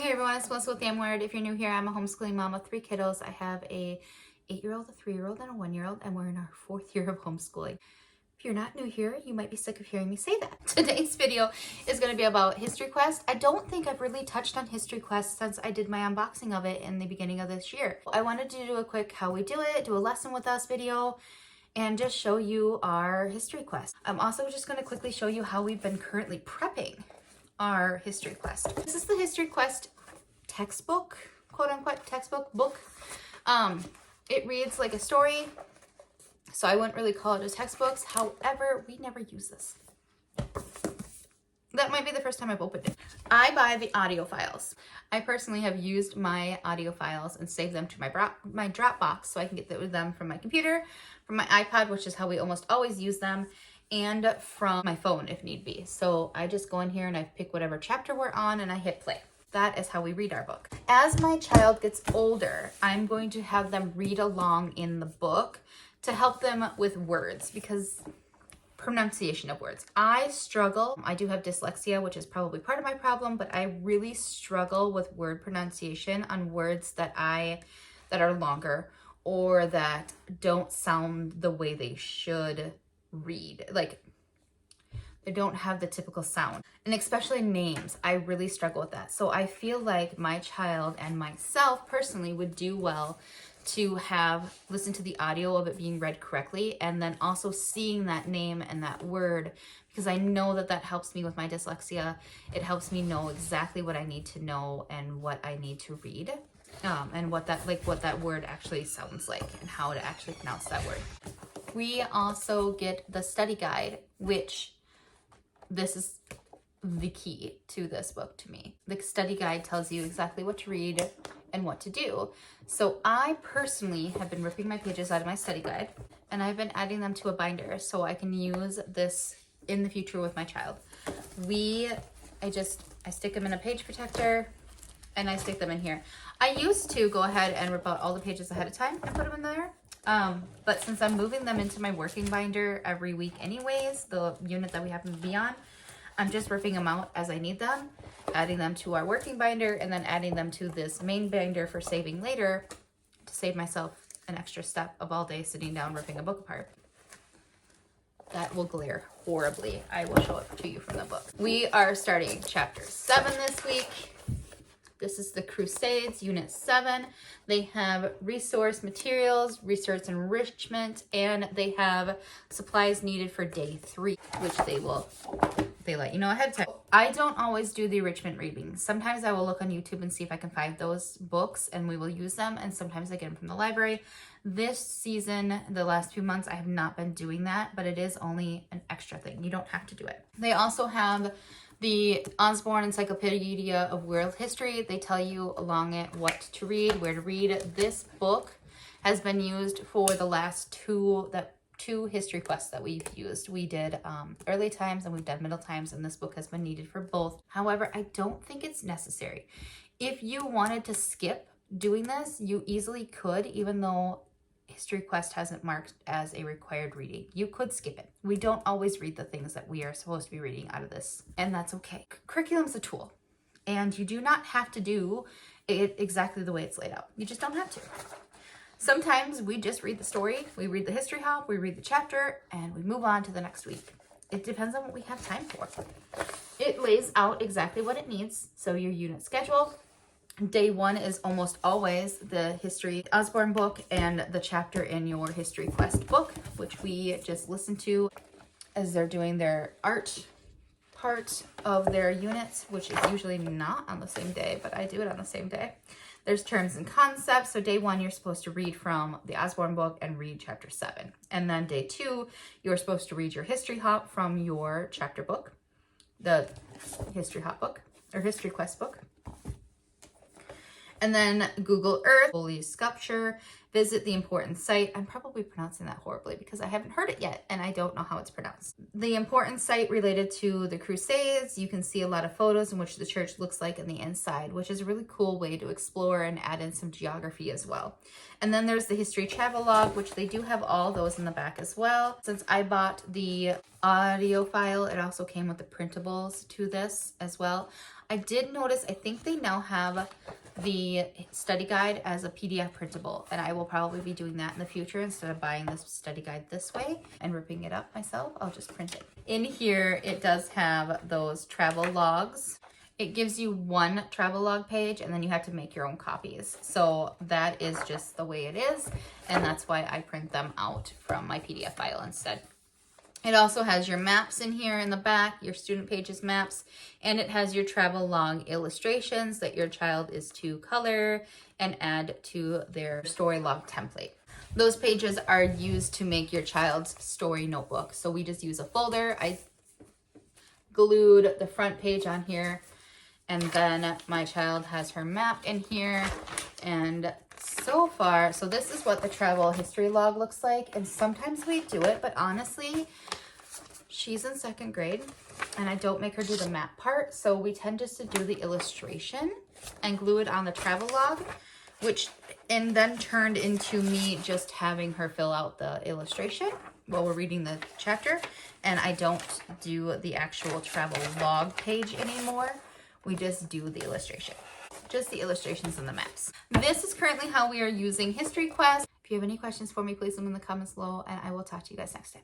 Hey everyone, it's Melissa with Word. If you're new here, I'm a homeschooling mom of 3 kiddos. I have a 8-year-old, a 3-year-old, and a 1-year-old, and we're in our 4th year of homeschooling. If you're not new here, you might be sick of hearing me say that. Today's video is going to be about History Quest. I don't think I've really touched on History Quest since I did my unboxing of it in the beginning of this year. I wanted to do a quick how we do it, do a lesson with us video, and just show you our History Quest. I'm also just going to quickly show you how we've been currently prepping our History Quest. This is the History Quest textbook, quote unquote textbook book. It reads like a story, so I wouldn't really call it a textbook. However, we never use this. That might be the first time I've opened it. I buy the audio files. I personally have used my audio files and saved them to my Dropbox so I can get them from my computer, from my iPad, which is how we almost always use them, and from my phone if need be. So I just go in here and I pick whatever chapter we're on and I hit play. That is how we read our book. As my child gets older, I'm going to have them read along in the book to help them with words, because pronunciation of words. I struggle. I do have dyslexia, which is probably part of my problem, but I really struggle with word pronunciation on words that are longer or that don't sound the way they should read. Like, they don't have the typical sound. And especially names, I really struggle with that. So I feel like my child and myself personally would do well to have listened to the audio of it being read correctly, and then also seeing that name and that word, because I know that that helps me with my dyslexia. It helps me know exactly what I need to know and what I need to read, and what that word actually sounds like and how to actually pronounce that word. We also get the study guide, which this is the key to this book to me. The study guide tells you exactly what to read and what to do. So I personally have been ripping my pages out of my study guide, and I've been adding them to a binder so I can use this in the future with my child. I stick them in a page protector and I stick them in here. I used to go ahead and rip out all the pages ahead of time and put them in there. But since I'm moving them into my working binder every week anyways, the unit that we happen to be on, I'm just ripping them out as I need them, adding them to our working binder, and then adding them to this main binder for saving later, to save myself an extra step of all day sitting down ripping a book apart. That will glare horribly. I will show it to you from the book. We are starting chapter 7 this week. This is the Crusades, Unit 7. They have resource materials, resource enrichment, and they have supplies needed for day 3, which they let you know ahead of time. I don't always do the enrichment readings. Sometimes I will look on YouTube and see if I can find those books and we will use them, and sometimes I get them from the library. This season, the last few months, I have not been doing that, but it is only an extra thing. You don't have to do it. They also have the Osborne Encyclopedia of World History. They tell you along it what to read, where to read. This book has been used for the last two History Quests that we've used. We did early times and we've done middle times, and this book has been needed for both. However, I don't think it's necessary. If you wanted to skip doing this, you easily could, even though History Quest hasn't marked as a required reading. You could skip it. We don't always read the things that we are supposed to be reading out of this, and that's okay. Curriculum's a tool, and you do not have to do it exactly the way it's laid out. You just don't have to. Sometimes we just read the story, we read the history hop, we read the chapter, and we move on to the next week. It depends on what we have time for. It lays out exactly what it needs. So your unit schedule. Day 1 is almost always the History Osborne book and the chapter in your History Quest book, which we just listen to as they're doing their art part of their units, which is usually not on the same day, but I do it on the same day. There's terms and concepts. So day 1, you're supposed to read from the Osborne book and read chapter 7. And then day 2, you're supposed to read your history hop from your chapter book, the history hop book or History Quest book. And then Google Earth, holy sculpture, visit the important site. I'm probably pronouncing that horribly because I haven't heard it yet and I don't know how it's pronounced. The important site related to the Crusades. You can see a lot of photos in which the church looks like in the inside, which is a really cool way to explore and add in some geography as well. And then there's the history travel log, which they do have all those in the back as well. Since I bought the audio file, it also came with the printables to this as well. I did notice, I think they now have the study guide as a PDF printable, and I will probably be doing that in the future. Instead of buying this study guide this way and ripping it up myself, I'll just print it. In here, it does have those travel logs. It gives you one travel log page and then you have to make your own copies. So that is just the way it is, and that's why I print them out from my PDF file instead. It also has your maps in here in the back, your student pages maps, and it has your travel log illustrations that your child is to color and add to their story log template. Those pages are used to make your child's story notebook. So we just use a folder. I glued the front page on here, and then my child has her map in here. And so far, so this is what the travel history log looks like. And sometimes we do it, but honestly, she's in 2nd grade and I don't make her do the map part. So we tend just to do the illustration and glue it on the travel log, and then turned into me just having her fill out the illustration while we're reading the chapter. And I don't do the actual travel log page anymore. We just do the illustration. Just the illustrations and the maps. This is currently how we are using History Quest. If you have any questions for me, please leave them in the comments below, and I will talk to you guys next time.